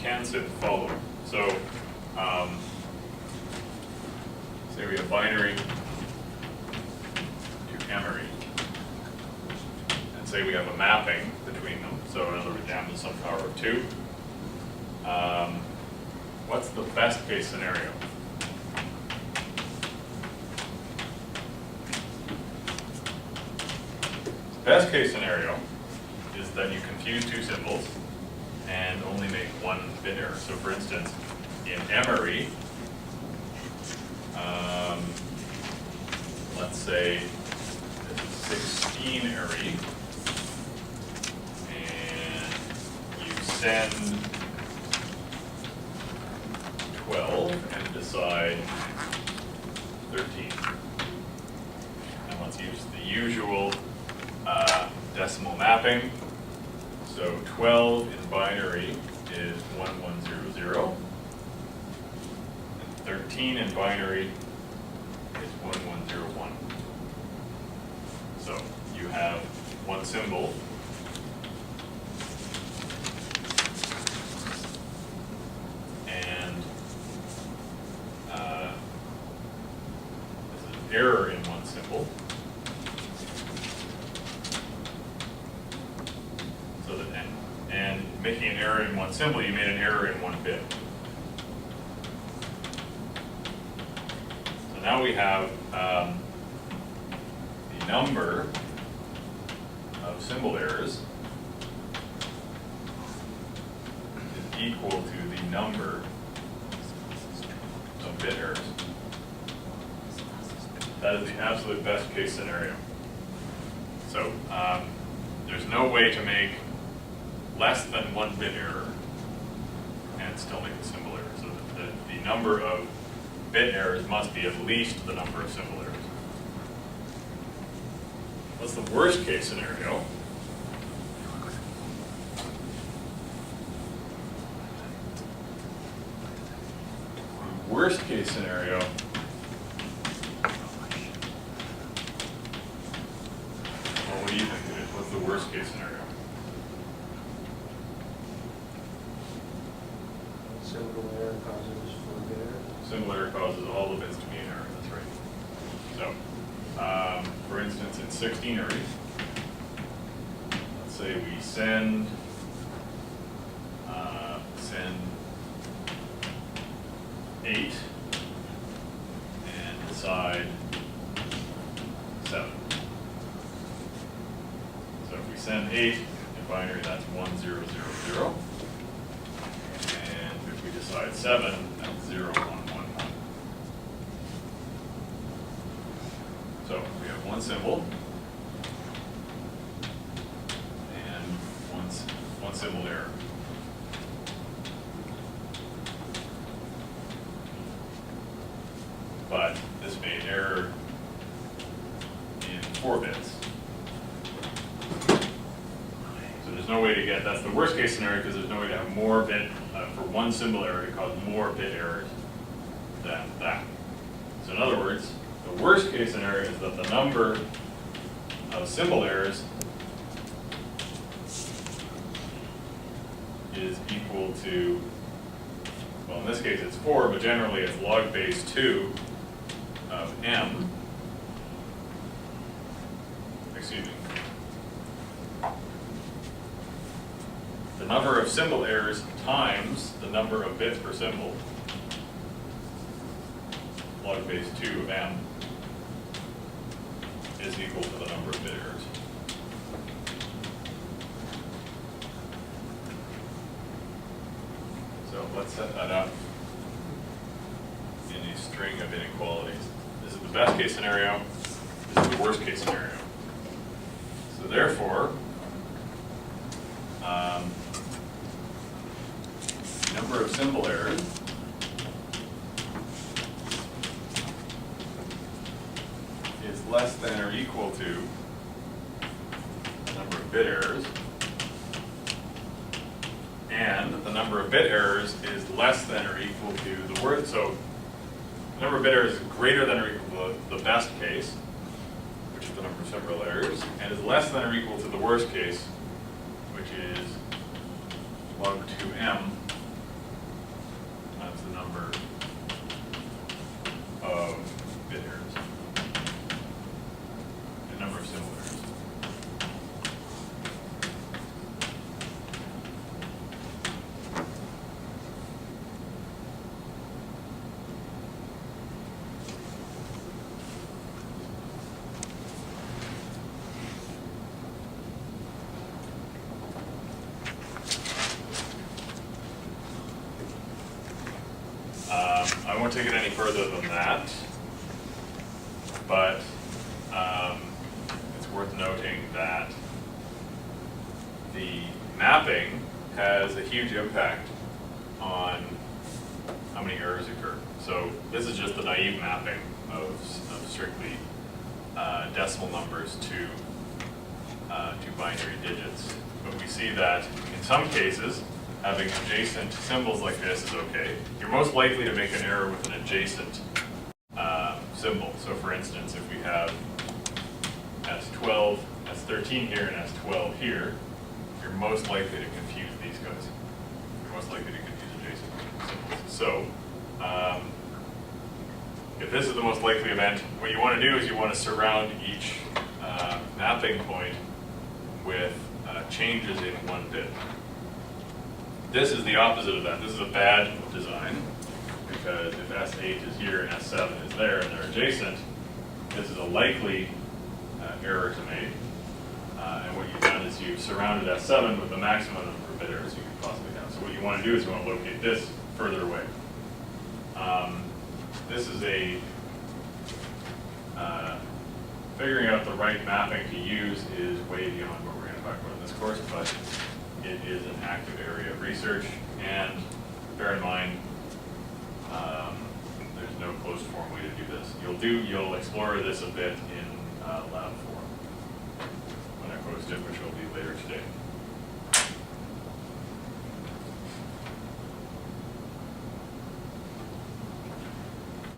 can say the following. So, say we have binary to M-ary, and say we have a mapping between them. So in other words, m to some power of 2. What's the best case scenario? Best case scenario is that you confuse two symbols and only make one bit error. So for instance, in M-ary, let's say this is 16-ary, and you send 12 and decide 13. And let's use the usual decimal mapping. So 12 in binary is 1100, and 13 in binary is 1101. So you have one symbol, and there's an error in one symbol. And making an error in one symbol, you made an error in one bit. So now we have the number of symbol errors is equal to the number of bit errors. That is the absolute best case scenario. So there's no way to make less than one bit error and still make a symbol error. So the number of bit errors must be at least the number of symbol errors. What's the worst case scenario? The worst case scenario what do you think it is? What's the worst case scenario? Symbol error causes 4 bit error. Symbol error causes all the bits to be an error, that's right. So, for instance, in 16-ary, let's say we send 8 and decide 7. So if we send 8 in binary, that's 1000. Decide 7, that's 0111. So we have one symbol and one symbol error. But this made error in 4 bits. So there's no way to get, that's the worst case scenario because there's no way to have more bit for one symbol error to cause more bit errors than that. So in other words, the worst case scenario is that the number of symbol errors is equal to, well in this case it's 4, but generally it's log base 2 of m, excuse me, the number of symbol errors times the number of bits per symbol, log base 2 of m, is equal to the number of bit errors. So let's set that up in a string of inequalities. This is the best case scenario, this is the worst case scenario. So therefore, number of symbol errors is less than or equal to the number of bit errors, and the number of bit errors is less than or equal to the worst. So the number of bit errors is greater than or equal to the best case, which is the number of symbol errors, and is less than or equal to the worst case, which is log 2m I won't take it any further than that, but it's worth noting that the mapping has a huge impact on how many errors occur. So this is just the naive mapping of strictly decimal numbers to binary digits. But we see that in some cases, having adjacent symbols like this is okay. You're most likely to make an error with an adjacent symbol. So for instance, if we have S12, S13 here, and S12 here, you're most likely to confuse these guys. You're most likely to confuse adjacent symbols. So if this is the most likely event, what you want to do is you want to surround each mapping point with changes in 1 bit. This is the opposite of that. This is a bad design, because if S8 is here and S7 is there and they're adjacent, this is a likely error to make. And what you've done is you've surrounded S7 with the maximum number of bit errors you could possibly have. So what you want to do is you want to locate this further away. This is figuring out the right mapping to use is way beyond what we're going to talk about in this course, but it is an active area of research, and bear in mind, there's no closed form way to do this. You'll explore this a bit in lab 4 when I post it, which will be later today.